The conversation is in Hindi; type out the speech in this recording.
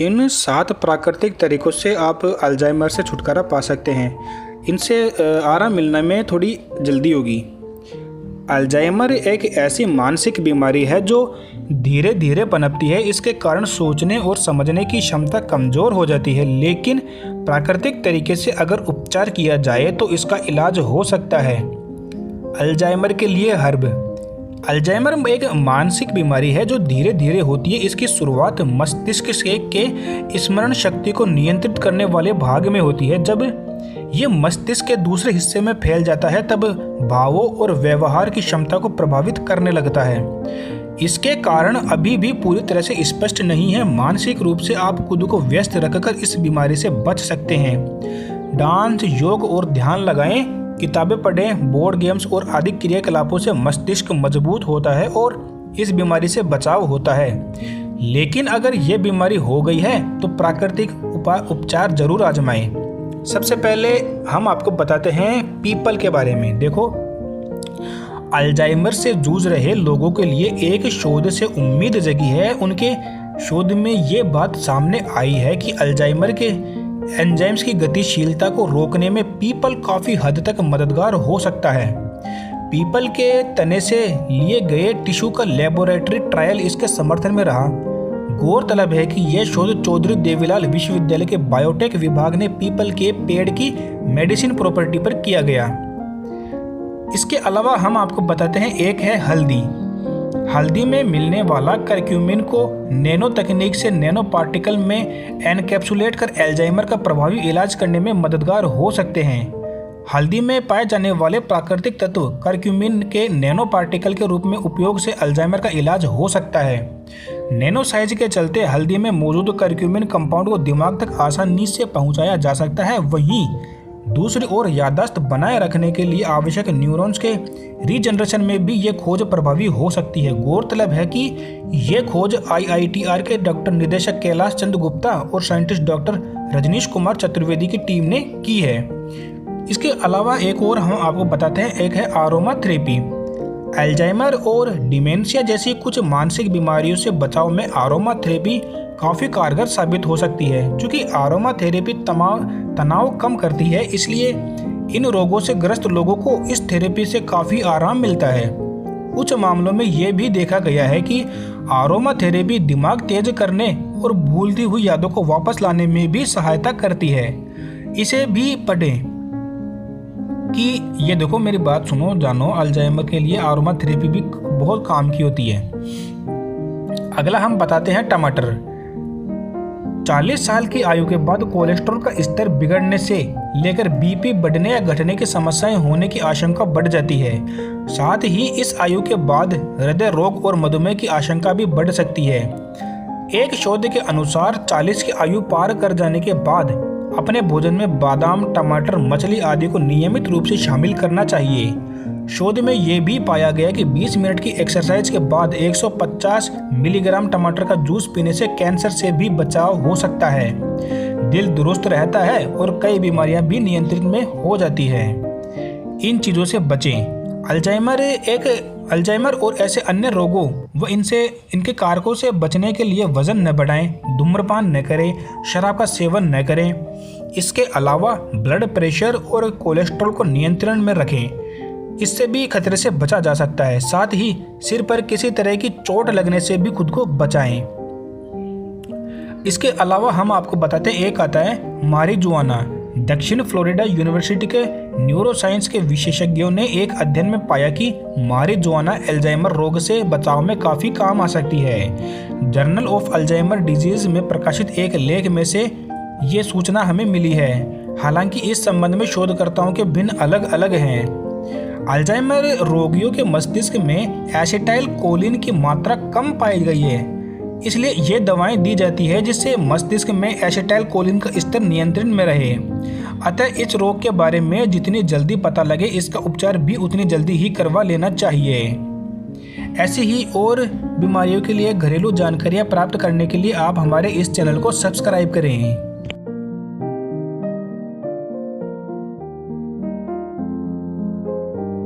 इन 7 प्राकृतिक तरीकों से आप अल्जाइमर से छुटकारा पा सकते हैं। इनसे आराम मिलने में थोड़ी जल्दी होगी। अल्जाइमर एक ऐसी मानसिक बीमारी है जो धीरे धीरे पनपती है। इसके कारण सोचने और समझने की क्षमता कमज़ोर हो जाती है, लेकिन प्राकृतिक तरीके से अगर उपचार किया जाए तो इसका इलाज हो सकता है। अल्जाइमर के लिए हर्ब। अल्जाइमर एक मानसिक बीमारी है जो धीरे धीरे होती है। इसकी शुरुआत मस्तिष्क के स्मरण शक्ति को नियंत्रित करने वाले भाग में होती है। जब ये मस्तिष्क के दूसरे हिस्से में फैल जाता है तब भावों और व्यवहार की क्षमता को प्रभावित करने लगता है। इसके कारण अभी भी पूरी तरह से स्पष्ट नहीं है। मानसिक रूप से आप खुद को व्यस्त रखकर इस बीमारी से बच सकते हैं। डांस, योग और ध्यान लगाएं, किताबें पढ़ें, बोर्ड गेम्स और आदि क्रियाकलापों से मस्तिष्क मजबूत होता है और इस बीमारी से बचाव होता है। लेकिन अगर ये बीमारी हो गई है तो प्राकृतिक उपचार जरूर आजमाएं। सबसे पहले हम आपको बताते हैं पीपल के बारे में। देखो, अल्जाइमर से जूझ रहे लोगों के लिए एक शोध से उम्मीद जगी है। उनके शोध में ये बात सामने आई है कि अल्जाइमर के एंजाइम्स की गतिशीलता को रोकने में पीपल काफ़ी हद तक मददगार हो सकता है। पीपल के तने से लिए गए टिश्यू का लेबोरेटरी ट्रायल इसके समर्थन में रहा। गौरतलब है कि यह शोध चौधरी देवीलाल विश्वविद्यालय के बायोटेक विभाग ने पीपल के पेड़ की मेडिसिन प्रॉपर्टी पर किया गया। इसके अलावा हम आपको बताते हैं, एक है हल्दी। हल्दी में मिलने वाला करक्यूमिन को नैनो तकनीक से नैनो पार्टिकल में एनकैप्सुलेट कर अल्जाइमर का प्रभावी इलाज करने में मददगार हो सकते हैं। हल्दी में पाए जाने वाले प्राकृतिक तत्व करक्यूमिन के नैनो पार्टिकल के रूप में उपयोग से अल्जाइमर का इलाज हो सकता है। नैनो साइज के चलते हल्दी में मौजूद करक्यूमिन कंपाउंड को दिमाग तक आसानी से पहुंचाया जा सकता है। वहीं दूसरी ओर याददाश्त बनाए रखने के लिए आवश्यक न्यूरॉन्स के रीजनरेशन में भी ये खोज प्रभावी हो सकती है। गौरतलब है कि ये खोज IITR के डॉक्टर निदेशक कैलाश चंद्र गुप्ता और साइंटिस्ट डॉक्टर रजनीश कुमार चतुर्वेदी की टीम ने की है। इसके अलावा एक और हम आपको बताते हैं, एक है आरोमा थेरेपी। अल्जाइमर और डिमेंशिया जैसी कुछ मानसिक बीमारियों से बचाव में आरोमा थेरेपी काफ़ी कारगर साबित हो सकती है। क्योंकि आरोमा थेरेपी तनाव कम करती है, इसलिए इन रोगों से ग्रस्त लोगों को इस थेरेपी से काफ़ी आराम मिलता है। कुछ मामलों में यह भी देखा गया है कि आरोमा थेरेपी दिमाग तेज करने और भूलती हुई यादों को वापस लाने में भी सहायता करती है। इसे भी पढ़ें कि ये देखो, मेरी बात सुनो, जानो, अल्जाइमर के लिए आरोमा थेरेपी भी बहुत काम की होती है। अगला हम बताते हैं टमाटर। 40 साल की आयु के बाद कोलेस्ट्रॉल का स्तर बिगड़ने से लेकर बीपी बढ़ने या घटने की समस्याएं होने की आशंका बढ़ जाती है। साथ ही इस आयु के बाद हृदय रोग और मधुमेह की आशंका भी बढ़ सकती है। एक शोध के अनुसार 40 की आयु पार कर जाने के बाद अपने भोजन में बादाम, टमाटर, मछली आदि को नियमित रूप से शामिल करना चाहिए। शोध में यह भी पाया गया कि 20 मिनट की एक्सरसाइज के बाद 150 मिलीग्राम टमाटर का जूस पीने से कैंसर से भी बचाव हो सकता है। दिल दुरुस्त रहता है और कई बीमारियां भी नियंत्रित में हो जाती है। इन चीज़ों से बचें। अल्जाइमर और ऐसे अन्य रोगों व इनके कारकों से बचने के लिए वजन न बढ़ाएं, धूम्रपान न करें, शराब का सेवन न करें। इसके अलावा ब्लड प्रेशर और कोलेस्ट्रॉल को नियंत्रण में रखें, इससे भी खतरे से बचा जा सकता है। साथ ही सिर पर किसी तरह की चोट लगने से भी खुद को बचाएं। इसके अलावा हम आपको बताते हैं, एक आता है मारिजुआना। दक्षिण फ्लोरिडा यूनिवर्सिटी के न्यूरोसाइंस के विशेषज्ञों ने एक अध्ययन में पाया कि मारिजुआना अल्जाइमर रोग से बचाव में काफ़ी काम आ सकती है। जर्नल ऑफ अल्जाइमर डिजीज में प्रकाशित एक लेख में से ये सूचना हमें मिली है। हालांकि इस संबंध में शोधकर्ताओं के भिन्न अलग अलग हैं। अल्जाइमर रोगियों के मस्तिष्क में एसिटाइल कोलिन की मात्रा कम पाई गई है, इसलिए ये दवाएं दी जाती है जिससे मस्तिष्क में एसिटाइल कोलिन का स्तर नियंत्रण में रहे। अतः इस रोग के बारे में जितनी जल्दी पता लगे, इसका उपचार भी उतनी जल्दी ही करवा लेना चाहिए। ऐसी ही और बीमारियों के लिए घरेलू जानकारियाँ प्राप्त करने के लिए आप हमारे इस चैनल को सब्सक्राइब करें।